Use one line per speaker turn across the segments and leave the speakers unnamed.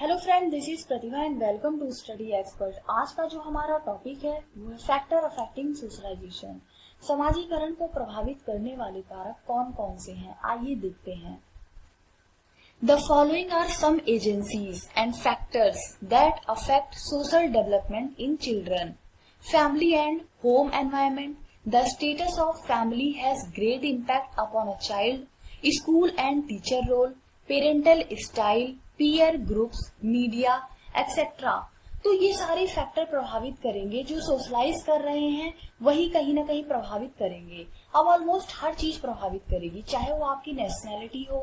Hello friend, this is Pratibha and welcome to study expert. आज का जो हमारा टॉपिक है वो है फैक्टर अफेक्टिंग सोशलाइजेशन। समाजीकरण को प्रभावित करने वाले कारक कौन कौन से हैं, आइए देखते हैं। The following are some agencies and factors that affect social development in children. Family and home environment. The status of family has great impact upon a child. School and teacher role, parental style, peer groups, media etcetera. तो ये सारे factor प्रभावित करेंगे। जो socialise कर रहे हैं वही कहीं ना कहीं प्रभावित करेंगे। अब ऑलमोस्ट हर चीज प्रभावित करेगी, चाहे वो आपकी नेशनैलिटी हो,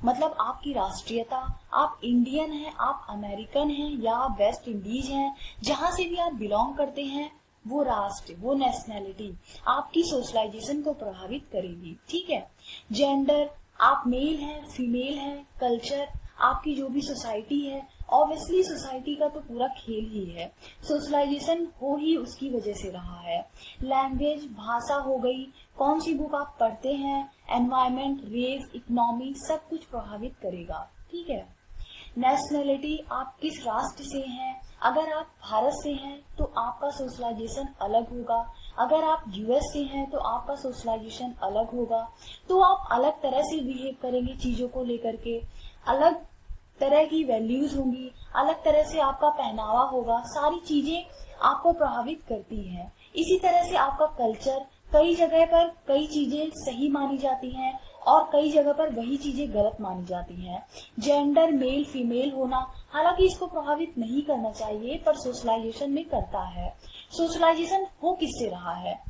मतलब आपकी राष्ट्रीयता, आप इंडियन हैं, आप अमेरिकन हैं या आप वेस्ट इंडीज हैं, जहां से भी आप बिलोंग करते हैं, वो राष्ट्र, वो नेशनैलिटी आपकी सोशलाइजेशन को प्रभावित करेगी। ठीक है। जेंडर, आप मेल हैं, फीमेल हैं, कल्चर, आपकी जो भी सोसाइटी है, ऑब्वियसली सोसाइटी का तो पूरा खेल ही है, सोशलाइजेशन हो ही उसकी वजह से रहा है। लैंग्वेज, भाषा हो गई, कौन सी बुक आप पढ़ते हैं, एनवायरमेंट, रेस, इकोनॉमी, सब कुछ प्रभावित करेगा। ठीक है। नेशनैलिटी, आप किस राष्ट्र से हैं। अगर आप भारत से हैं तो आपका सोशलाइजेशन अलग होगा, अगर आप यूएस से हैं तो आपका सोशलाइजेशन अलग होगा। तो आप अलग तरह से बिहेव करेंगे चीजों को लेकर के, अलग तरह की वैल्यूज होंगी, अलग तरह से आपका पहनावा होगा, सारी चीजें आपको प्रभावित करती हैं। इसी तरह से आपका कल्चर, कई जगह पर कई चीजें सही मानी जाती हैं और कई जगह पर वही चीजें गलत मानी जाती हैं। जेंडर, मेल फीमेल होना, हालांकि इसको प्रभावित नहीं करना चाहिए पर सोशलाइजेशन में करता है। सोशलाइजेशन हो किससे रहा है?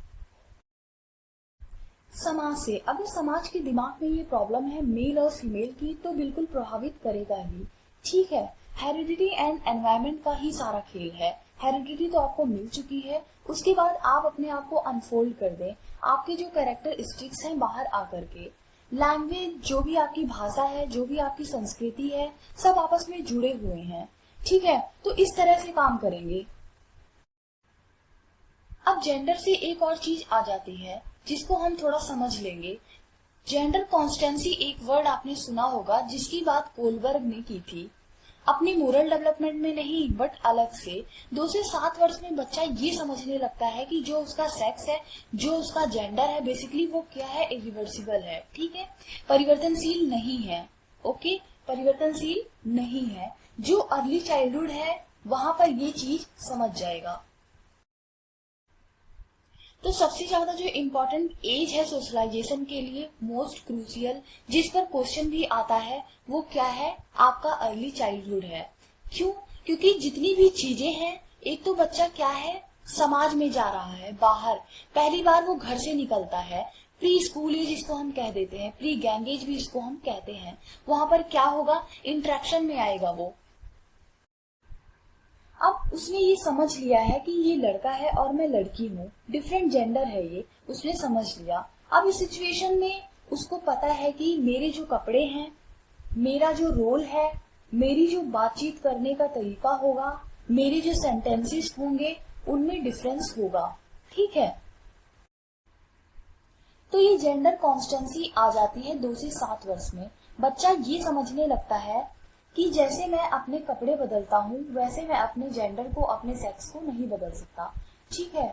समाज से। अगर समाज के दिमाग में ये प्रॉब्लम है मेल और फीमेल की, तो बिल्कुल प्रभावित करेगा ही। ठीक है। हेरिडिटी एंड एनवायरनमेंट का ही सारा खेल है। हेरिडिटी तो आपको मिल चुकी है, उसके बाद आप अपने आप को अनफोल्ड कर दें, आपके जो कैरेक्टरिस्टिक्स हैं बाहर आकर के। लैंग्वेज, जो भी आपकी भाषा है, जो भी आपकी संस्कृति है, सब आपस में जुड़े हुए हैं। ठीक है। तो इस तरह से काम करेंगे। अब जेंडर से एक और चीज आ जाती है जिसको हम थोड़ा समझ लेंगे। जेंडर कॉन्स्टेंसी एक वर्ड आपने सुना होगा, जिसकी बात कोलबर्ग ने की थी। अपनी मोरल डेवलपमेंट में नहीं बट अलग से 2 से 7 वर्ष में बच्चा ये समझने लगता है कि जो उसका सेक्स है, जो उसका जेंडर है, बेसिकली वो क्या है, इरिवर्सिबल है। ठीक है। परिवर्तनशील नहीं है। ओके, परिवर्तनशील नहीं है। जो अर्ली चाइल्डहुड है वहां पर ये चीज समझ जाएगा। तो सबसे ज्यादा जो इम्पोर्टेंट एज है सोशलाइजेशन के लिए, मोस्ट क्रूशियल, जिस पर क्वेश्चन भी आता है, वो क्या है? आपका अर्ली चाइल्डहुड है। क्यों? क्योंकि जितनी भी चीजें हैं, एक तो बच्चा क्या है, समाज में जा रहा है, बाहर पहली बार वो घर से निकलता है। प्री स्कूल एज इसको हम कह देते हैं, प्री गैंग एज भी इसको हम कहते हैं। वहां पर क्या होगा, इंटरेक्शन में आएगा वो। अब उसने ये समझ लिया है कि ये लड़का है और मैं लड़की हूँ, डिफरेंट जेंडर है ये, उसने समझ लिया। अब इस सिचुएशन में उसको पता है कि मेरे जो कपड़े हैं, मेरा जो रोल है, मेरी जो बातचीत करने का तरीका होगा, मेरे जो सेंटेंसेस होंगे, उनमें डिफरेंस होगा। ठीक है। तो ये जेंडर कॉन्स्टेंसी आ जाती है 2 से 7 वर्ष में। बच्चा ये समझने लगता है कि जैसे मैं अपने कपड़े बदलता हूँ, वैसे मैं अपने जेंडर को, अपने सेक्स को नहीं बदल सकता। ठीक है।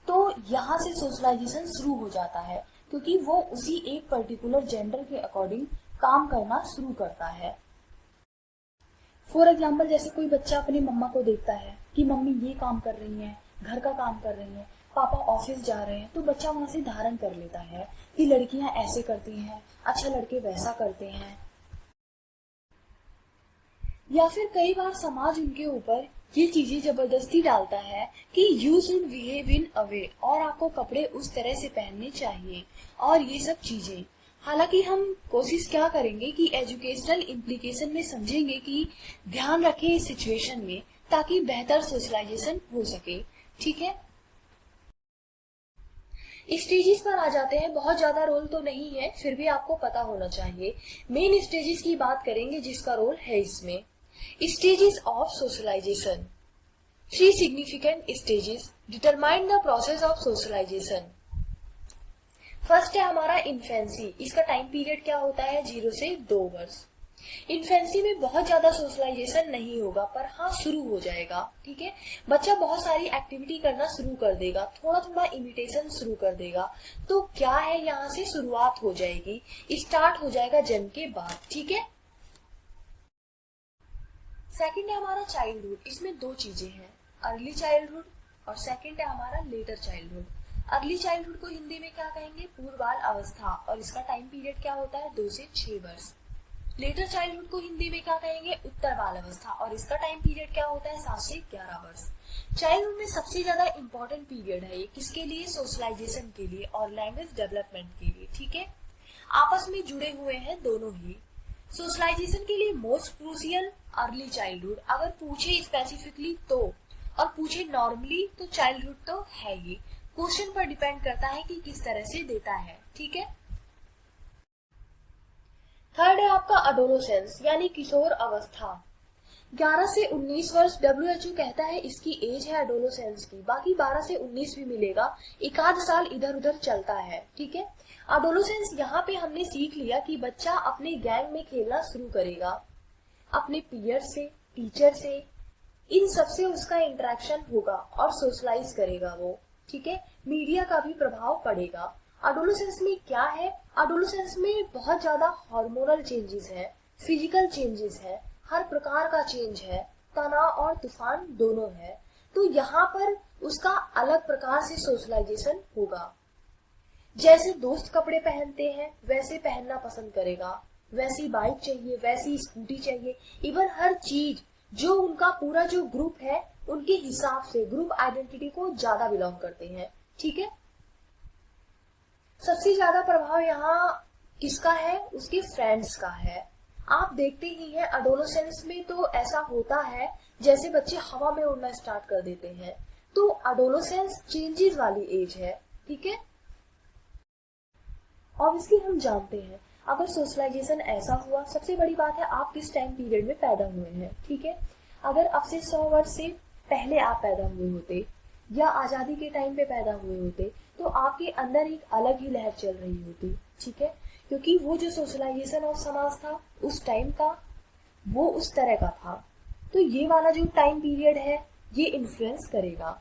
तो यहाँ से सोशलाइजेशन शुरू हो जाता है, क्योंकि वो उसी एक पर्टिकुलर जेंडर के अकॉर्डिंग काम करना शुरू करता है। फॉर एग्जाम्पल, जैसे कोई बच्चा अपनी मम्मा को देखता है कि मम्मी ये काम कर रही हैं, घर का काम कर रही हैं, पापा ऑफिस जा रहे हैं, तो बच्चा वहां से धारण कर लेता है कि लड़कियां ऐसे करती हैं, अच्छा लड़के वैसा करते हैं। या फिर कई बार समाज उनके ऊपर ये चीजें जबरदस्ती डालता है कि यू शुड बिहेव इन अ वे, और आपको कपड़े उस तरह से पहनने चाहिए और ये सब चीजें। हालांकि हम कोशिश क्या करेंगे कि एजुकेशनल इम्प्लीकेशन में समझेंगे कि ध्यान रखें इस सिचुएशन में, ताकि बेहतर सोशलाइजेशन हो सके। ठीक है। स्टेजेस पर आ जाते हैं। बहुत ज्यादा रोल तो नहीं है, फिर भी आपको पता होना चाहिए। मेन स्टेजेस की बात करेंगे जिसका रोल है इसमें। Stages of socialization. 3 significant stages determine the process of socialization. First है हमारा इन्फेंसी। इसका टाइम पीरियड क्या होता है? 0 से 2 वर्ष। इन्फेंसी में बहुत ज्यादा सोशलाइजेशन नहीं होगा, पर हाँ शुरू हो जाएगा। ठीक है, बच्चा बहुत सारी एक्टिविटी करना शुरू कर देगा, थोड़ा थोड़ा इमिटेशन शुरू कर देगा। तो क्या है, यहाँ से शुरुआत हो जाएगी, स्टार्ट हो जाएगा जन्म के बाद। ठीक है, सेकंड है हमारा चाइल्डहुड। इसमें दो चीजें हैं, अर्ली चाइल्डहुड और सेकंड है हमारा लेटर चाइल्डहुड। अर्ली चाइल्डहुड को हिंदी में क्या कहेंगे, पूर्व बाल अवस्था, और इसका टाइम पीरियड क्या होता है, 2 से 6 वर्ष। लेटर चाइल्डहुड को हिंदी में क्या कहेंगे, उत्तर बाल अवस्था, और इसका टाइम पीरियड क्या होता है, 7 से 11 वर्ष। चाइल्डहुड में सबसे ज्यादा इंपॉर्टेंट पीरियड है ये, किसके लिए, सोशलाइजेशन के लिए और लैंग्वेज डेवलपमेंट के लिए। ठीक है, आपस में जुड़े हुए हैं दोनों ही। सोशलाइजेशन के लिए मोस्ट क्रूशियल अर्ली चाइल्डहुड, अगर पूछे स्पेसिफिकली तो, और पूछे नॉर्मली तो चाइल्डहुड तो है ही। क्वेश्चन पर डिपेंड करता है कि किस तरह से देता है। ठीक है, थर्ड है आपका अडोलोसेंस यानी किशोर अवस्था। 11 से 19 वर्ष WHO कहता है इसकी एज है अडोलोसेंस की, बाकी 12 से 19 भी मिलेगा, एक आध साल इधर उधर चलता है। ठीक है, अडोलोसेंस यहाँ पे हमने सीख लिया कि बच्चा अपने गैंग में खेलना शुरू करेगा, अपने पीयर से, टीचर से, इन सबसे उसका इंटरेक्शन होगा और सोशलाइज करेगा वो। ठीक है, मीडिया का भी प्रभाव पड़ेगा। अडोलोसेंस में क्या है, अडोलोसेंस में बहुत ज्यादा हार्मोनल चेंजेस है, फिजिकल चेंजेस है, हर प्रकार का चेंज है, तनाव और तूफान दोनों है। तो यहाँ पर उसका अलग प्रकार से सोशलाइजेशन होगा। जैसे दोस्त कपड़े पहनते हैं वैसे पहनना पसंद करेगा, वैसी बाइक चाहिए, वैसी स्कूटी चाहिए, इवन हर चीज जो उनका पूरा जो ग्रुप है उनके हिसाब से ग्रुप आइडेंटिटी को ज्यादा बिलोंग करते हैं। ठीक है, सबसे ज्यादा प्रभाव यहाँ किसका है, उसके फ्रेंड्स का है। आप देखते ही हैं अडोलोसेंस में तो ऐसा होता है जैसे बच्चे हवा में उड़ना स्टार्ट कर देते हैं। तो अडोलोसेंस चेंजेस वाली एज है। ठीक है, ऑब्वियसली हम जानते हैं अगर सोशलाइजेशन ऐसा हुआ, सबसे बड़ी बात है आप किस टाइम पीरियड में पैदा हुए हैं। ठीक है, अगर अब से 100 वर्ष से पहले आप पैदा हुए होते या आजादी के टाइम पे पैदा हुए होते तो आपके अंदर एक अलग ही लहर चल रही होती। ठीक है, क्योंकि वो जो सोशलाइजेशन ऑफ समाज था उस टाइम का, वो उस तरह का था। तो ये वाला जो टाइम पीरियड है ये इन्फ्लुएंस करेगा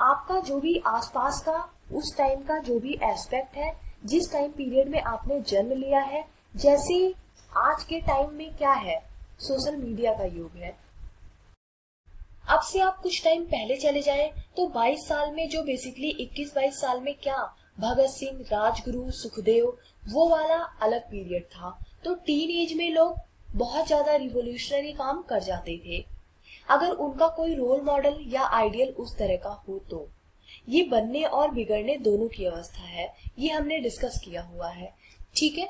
आपका जो भी आसपास का उस टाइम का जो भी एस्पेक्ट है, जिस टाइम पीरियड में आपने जन्म लिया है। जैसे आज के टाइम में क्या है, सोशल मीडिया का युग है। अब से आप कुछ टाइम पहले चले जाएं तो 22 साल में जो बेसिकली 21-22 साल में क्या भगत सिंह, राजगुरु, सुखदेव, वो वाला अलग पीरियड था। तो टीन एज में लोग बहुत ज्यादा रिवोल्यूशनरी काम कर जाते थे, अगर उनका कोई रोल मॉडल या आइडियल उस तरह का हो तो। ये बनने और बिगड़ने दोनों की अवस्था है, ये हमने डिस्कस किया हुआ है। ठीक है,